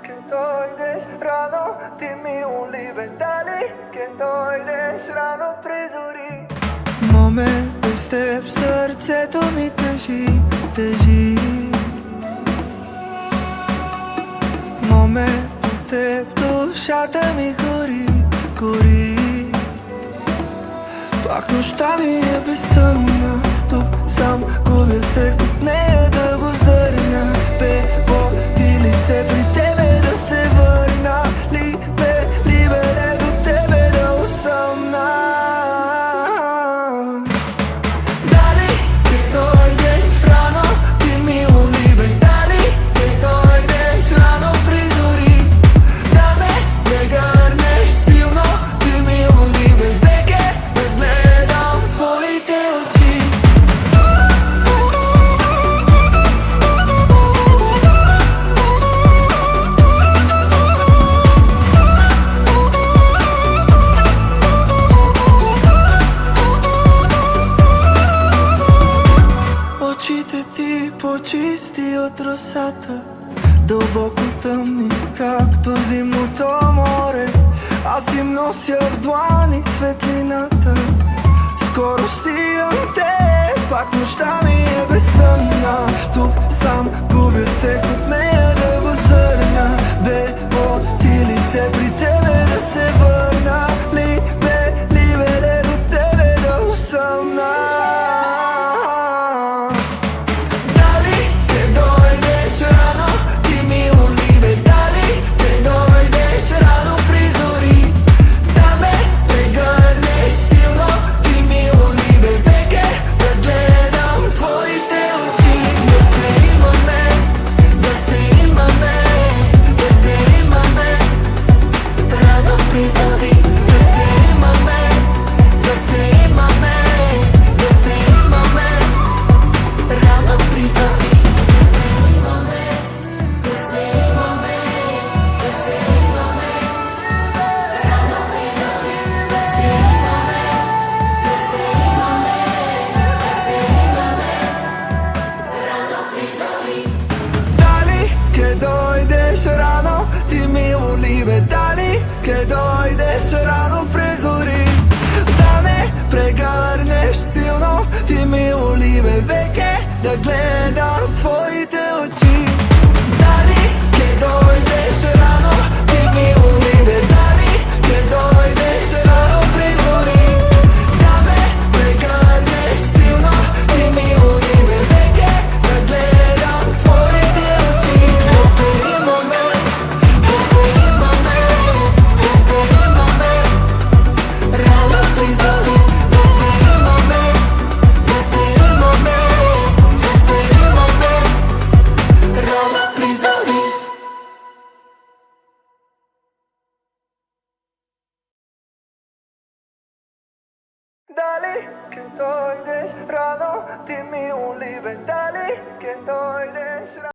che дойдеш рано, ти мило бе, дали, che дойдеш рано при зори. Момент без теб сърцето ми тежи, тежи. Момент без теб душата ми гори, гори. Пак нощта ми е безсънна, тук сам губя се от нея да го зърна. Бебо, ти лице при тебе да се върна. Либе, до тебе да усъмна. Дали ке дойдеш рано, ти мило бе, дали ке дойдеш рано при зори. Да ме прегърнеш силно, ти мило бе, веке да гледам твоите очи. Очите ти по-чисти от росата, дълбоко тъмни, както зимното море. Аз им нося в длани светлината. Скоро стигам те, пак нощта ми е безсънна. Тук сам губя се от нея да го зърна. Бебо, ти лице при тебе да се върна. Либе, до тебе да усъмна. Дали ке дойдеш рано, ти мило бе, дали ке дойдеш рано при зори. Да ме прегърнеш силно, ти мило бе, веке да гледам твоите очи. Да се имаме, да се имаме, да се имаме рано при зори. Да се имаме, да се имаме, да се имаме рано при зори. Дали ке дойдеш рано, ти мило бе, дали ке дойдеш рано при зори. Да ме прегърнеш силно, ти мило бе, веке да гледам твоите очи. Дали ке дойдеш рано, ти мило бе, дали ке дойдеш рано при зори. Да ме прегърнеш силно, ти мило бе, веке да гледам твоите очи. Да се имаме, да се имаме, да се имаме рано при зори. Да се имаме, да се имаме, да се имаме рано при зори. Дали ке дойдеш рано, ти мило бе, дали ке дойдеш рано.